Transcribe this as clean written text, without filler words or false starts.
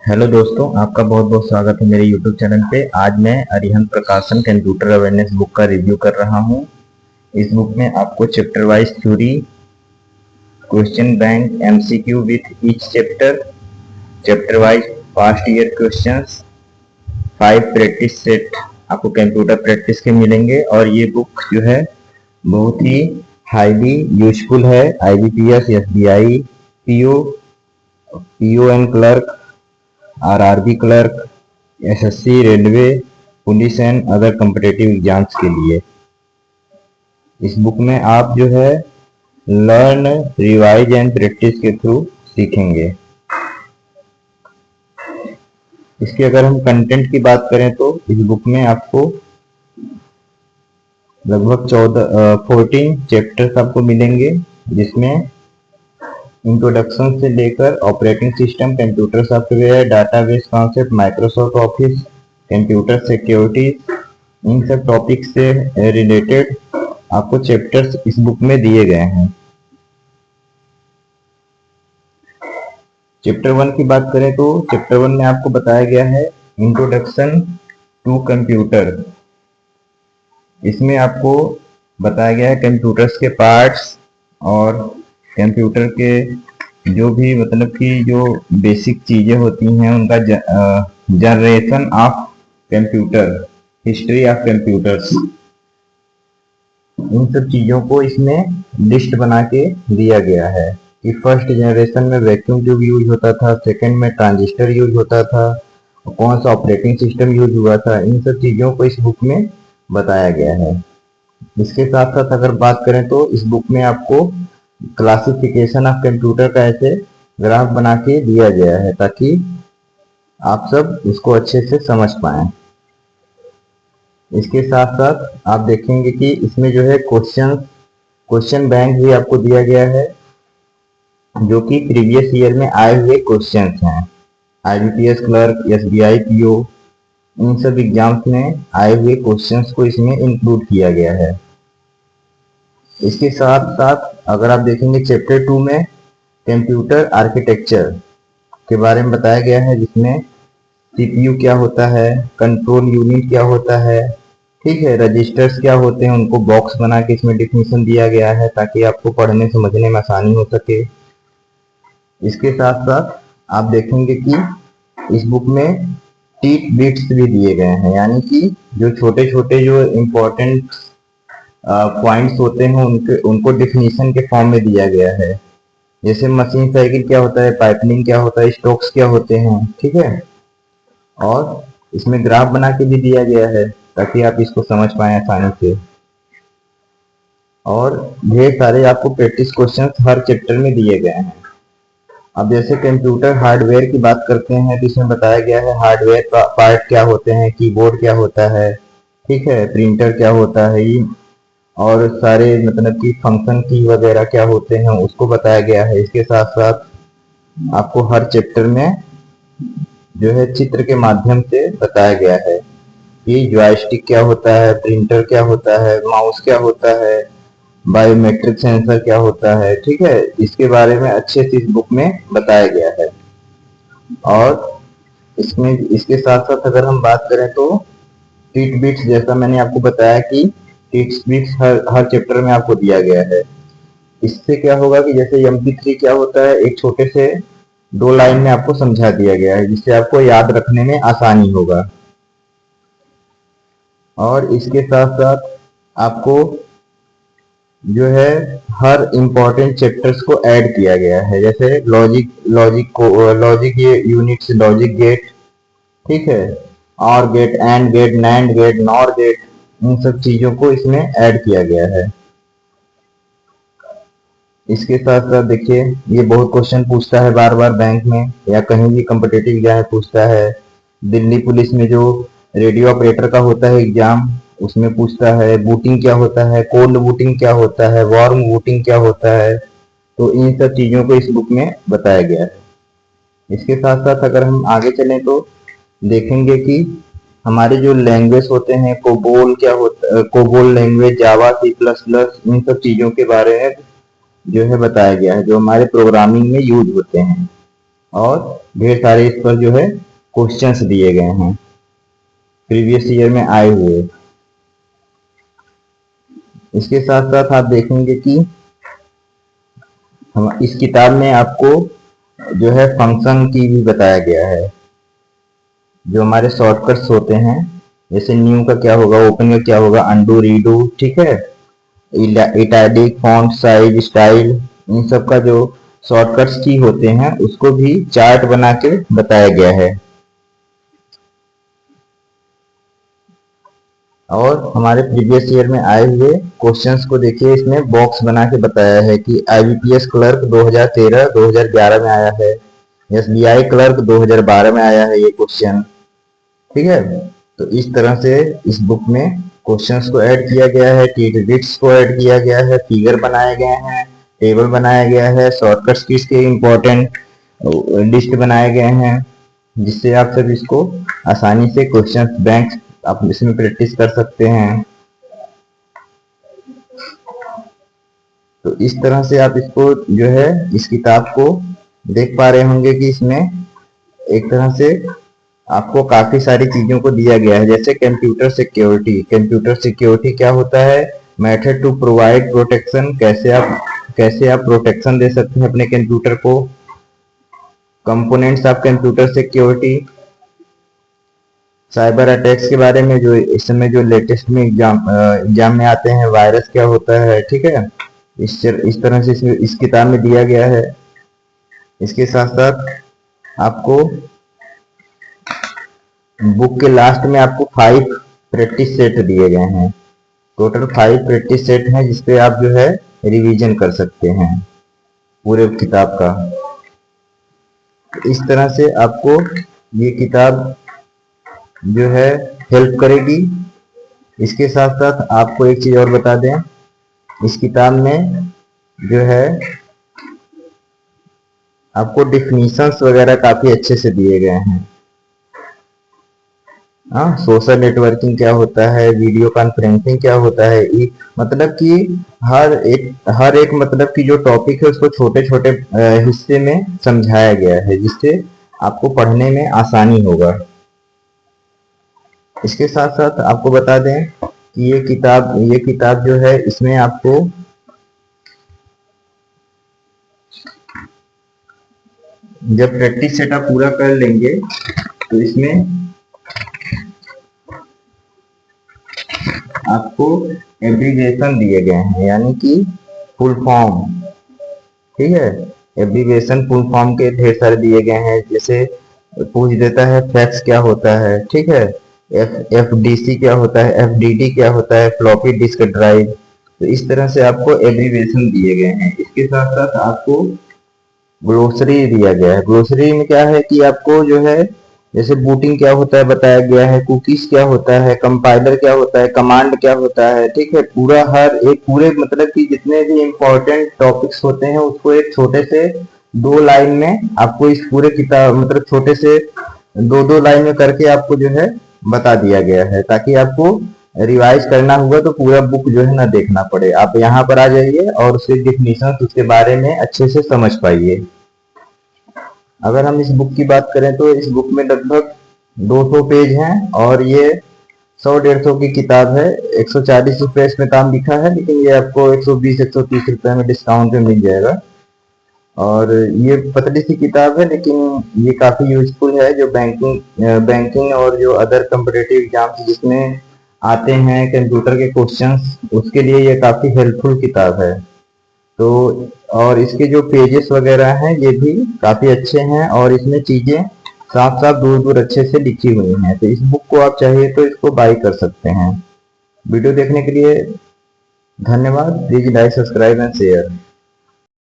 Hello दोस्तों, आपका बहुत बहुत स्वागत है मेरे YouTube चैनल पे। आज मैं अरिहंत प्रकाशन कंप्यूटर अवेयरनेस बुक का रिव्यू कर रहा हूँ। इस बुक में आपको chapter wise theory, question bank, MCQ with each chapter, chapter wise past year questions, 5 practice set आपको कंप्यूटर प्रैक्टिस के मिलेंगे। और ये बुक जो है बहुत ही हाईली यूजफुल है IBPS, SBI, PO and clerk, RRB clerk, SSC, railway, police and other competitive exams के लिए। इस बुक में आप जो है लर्न, रिवाइज एंड प्रैक्टिस के थ्रू सीखेंगे। इसकी अगर हम कंटेंट की बात करें तो इस बुक में आपको लगभग 14 चैप्टर्स आपको मिलेंगे, जिसमें इंट्रोडक्शन से लेकर operating system, computer software, database concept, Microsoft office, computer security, इन सब टॉपिक से रिलेटेड आपको चैप्टर्स इस बुक में दिए गए हैं। चैप्टर 1 की बात करें तो चैप्टर 1 में आपको बताया गया है इंट्रोडक्शन टू कंप्यूटर। इसमें आपको बताया गया है कंप्यूटर्स के पार्ट्स और कंप्यूटर के जो भी मतलब कि जो बेसिक चीजें होती हैं उनका generation of computer, history of computers, इन सब चीजों को इसमें लिस्ट बना के दिया गया है कि फर्स्ट जनरेशन में वैक्यूम ट्यूब यूज होता था, सेकंड में ट्रांजिस्टर यूज होता था, कौन सा ऑपरेटिंग सिस्टम यूज हुआ था, इन सब चीजों को इस बुक में बताया गया है। इसके साथ साथ अगर बात करें तो इस बुक में आपको क्लासिफिकेशन ऑफ कंप्यूटर का ऐसे ग्राफ बना के दिया गया है ताकि आप सब इसको अच्छे से समझ पाएं। इसके साथ साथ आप देखेंगे कि इसमें जो है क्वेश्चन बैंक भी आपको दिया गया है, जो कि प्रीवियस ईयर में आए हुए क्वेश्चंस हैं। IBPS क्लर्क, SBI, PO, इन सब एग्जाम्स में आए हुए क्वेश्चंस को इसमें इंक्लूड किया गया है। इसके साथ साथ अगर आप देखेंगे चैप्टर 2 में कंप्यूटर आर्किटेक्चर के बारे में बताया गया है, जिसमें CPU क्या होता है, कंट्रोल यूनिट क्या होता है, ठीक है, रजिस्टर्स क्या होते हैं, उनको बॉक्स बना के इसमें डिफिनेशन दिया गया है ताकि आपको पढ़ने समझने में आसानी हो सके। इसके साथ साथ आप देखेंगे कि इस बुक में टीट बिट्स भी दिए गए हैं, यानी कि जो छोटे छोटे जो इम्पोर्टेंट पॉइंट्स होते हैं उनको डिफिनीशन के फॉर्म में दिया गया है। जैसे मशीन साइकिल क्या होता है, पाइपलाइन क्या होता है, स्ट्रोक्स क्या होते हैं, ठीक है। और इसमें ग्राफ बना के भी दिया गया है ताकि आप इसको समझ पाए आसानी से। और ढेर सारे आपको प्रैक्टिस क्वेश्चंस हर चैप्टर में दिए गए हैं। अब जैसे कंप्यूटर हार्डवेयर की बात करते हैं तो इसमें बताया गया है हार्डवेयर पार्ट क्या होते हैं, कीबोर्ड क्या होता है, ठीक है, प्रिंटर क्या होता है, और सारे मतलब कि फंक्शन की वगैरह क्या होते हैं उसको बताया गया है। इसके साथ साथ आपको हर चैप्टर में जो है चित्र के माध्यम से बताया गया है कि जॉयस्टिक क्या होता है, प्रिंटर क्या होता है, माउस क्या होता है, बायोमेट्रिक सेंसर क्या होता है, ठीक है। इसके बारे में अच्छे से इस बुक में बताया गया है। और इसमें इसके साथ साथ अगर हम बात करें तो टीट बिट्स, जैसा मैंने आपको बताया कि टीट बिट्स हर चैप्टर में आपको दिया गया है। इससे क्या होगा कि जैसे MP3 क्या होता है, एक छोटे से 2 लाइन में आपको समझा दिया गया है जिससे आपको याद रखने में आसानी होगा। और इसके साथ साथ आपको जो है हर इम्पोर्टेंट चैप्टर्स को ऐड किया गया है, जैसे लॉजिक ये यूनिट्स, लॉजिक गेट, ठीक है, OR gate, AND gate, NAND gate, NOR gate, इन सब चीजों को इसमें ऐड किया गया है। इसके साथ साथ देखिए ये बहुत क्वेश्चन पूछता है बार बार बैंक में या कहीं भी कॉम्पिटिटिव एग्जाम पूछता है। दिल्ली पुलिस में जो रेडियो ऑपरेटर का होता है एग्जाम, उसमें पूछता है बूटिंग क्या होता है, कोल्ड बूटिंग क्या होता है, वार्म बूटिंग क्या होता है। तो इन सब चीजों को इस बुक में बताया गया है। इसके साथ साथ अगर हम आगे चलें तो देखेंगे कि हमारे जो लैंग्वेज होते हैं, कोबोल क्या होता है, कोबोल लैंग्वेज, जावा, C++, इन सब चीजों के बारे में जो है बताया गया है जो हमारे प्रोग्रामिंग में यूज होते हैं। और ढेर सारे इस पर जो है क्वेश्चंस दिए गए हैं प्रीवियस ईयर में आए हुए। इसके साथ साथ आप देखेंगे कि हम इस किताब में आपको जो है फंक्शन की भी बताया गया है, जो हमारे शॉर्टकट्स होते हैं, जैसे न्यू का क्या होगा, ओपन का क्या होगा, अनडू, रीडू, ठीक है, इटैलिक, फॉन्ट साइज, स्टाइल, इन सब का जो शॉर्टकट्स की होते हैं उसको भी चार्ट बना के बताया गया है। और हमारे प्रीवियस ईयर में आए हुए क्वेश्चंस को देखिए, इसमें बॉक्स बना के बताया है कि आईबीपीएस क्लर्क 2013-2011 में आया है, एसबीआई क्लर्क 2012 में आया है ये क्वेश्चन, ठीक है। तो इस तरह से इस बुक में क्वेश्चंस को ऐड किया गया है, टिप्स को ऐड किया गया है, फिगर बनाए गए हैं, टेबल बनाया गया है, शॉर्टकट्स कीज के इम्पोर्टेंट लिस्ट बनाए गए हैं, जिससे आप सब इसको आसानी से क्वेश्चन बैंक आप इसमें प्रैक्टिस कर सकते हैं। तो इस तरह से आप इसको जो है इस किताब को देख पा रहे होंगे कि इसमें एक तरह से आपको काफी सारी चीजों को दिया गया है, जैसे कंप्यूटर सिक्योरिटी। कंप्यूटर सिक्योरिटी क्या होता है, मेथड टू प्रोवाइड प्रोटेक्शन, कैसे आप प्रोटेक्शन दे सकते हैं अपने कंप्यूटर को, components of computer security, cyber attacks के बारे में जो इस समय जो लेटेस्ट में एग्जाम में आते हैं, वायरस क्या होता है, ठीक है। इस तरह से इस किताब में दिया गया है। इसके साथ साथ आपको बुक के लास्ट में आपको 5 प्रैक्टिस सेट दिए गए हैं, टोटल 5 प्रैक्टिस सेट हैं जिसपे आप जो है रिवीजन कर सकते हैं पूरे किताब का। इस तरह से आपको ये किताब जो है हेल्प करेगी। इसके साथ साथ आपको एक चीज और बता दें, इस किताब में जो है आपको डिफिनीशंस वगैरह काफी अच्छे से दिए गए हैं। हाँ, सोशल नेटवर्किंग क्या होता है, वीडियो कॉन्फ्रेंसिंग क्या होता है, मतलब कि हर एक मतलब कि जो टॉपिक है उसको छोटे छोटे हिस्से में समझाया गया है, जिससे आपको पढ़ने में आसानी होगा। इसके साथ साथ आपको बता दें कि ये किताब जो है इसमें आपको जब प्रैक्टिस सेट आप पूरा कर लेंगे तो इसमें आपको एब्रीविएशन दिए गए हैं, यानी कि फुल फॉर्म, ठीक है। एब्रीविएशन फुल फॉर्म के ढेर सारे दिए गए हैं, जैसे पूछ देता है फैक्स क्या होता है, ठीक है, एफडीसी क्या होता है, एफडीडी क्या होता है, फ्लॉपी डिस्क ड्राइव। तो इस तरह से आपको एब्रीविएशन दिए गए हैं। इसके साथ साथ आपको ग्लोसरी दिया गया है। ग्लोसरी में क्या है कि आपको जो है जैसे बूटिंग क्या होता है बताया गया है, कुकीज क्या होता है, कंपाइलर क्या होता है, कमांड क्या होता है, ठीक है। पूरा हर एक पूरे मतलब कि जितने भी इम्पोर्टेंट टॉपिक्स होते हैं उसको एक छोटे से 2 लाइन में आपको इस पूरे किताब मतलब छोटे से 2-2 लाइन में करके आपको जो है बता दिया गया है, ताकि आपको रिवाइज करना हुआ तो पूरा बुक जो है ना देखना पड़े, आप यहाँ पर आ जाइए और उसके डिफिनीशन उसके बारे में अच्छे से समझ पाइए। अगर हम इस बुक की बात करें तो इस बुक में लगभग 200 पेज हैं और ये 100-150 की किताब है। 140 रुपये इसमें दाम लिखा है, लेकिन ये आपको 120-130 रुपये में डिस्काउंट में मिल जाएगा। और ये पतली सी किताब है, लेकिन ये काफी यूजफुल है जो बैंकिंग और जो अदर कम्पिटिटिव एग्जाम्स जिसमें आते हैं कंप्यूटर के क्वेश्चंस, उसके लिए ये काफी हेल्पफुल किताब है। तो और इसके जो पेजेस वगैरह हैं ये भी काफी अच्छे हैं और इसमें चीजें साफ साफ दूर दूर अच्छे से लिखी हुई हैं। तो इस बुक को आप चाहिए तो इसको बाय कर सकते हैं। वीडियो देखने के लिए धन्यवाद। Please like, subscribe and share.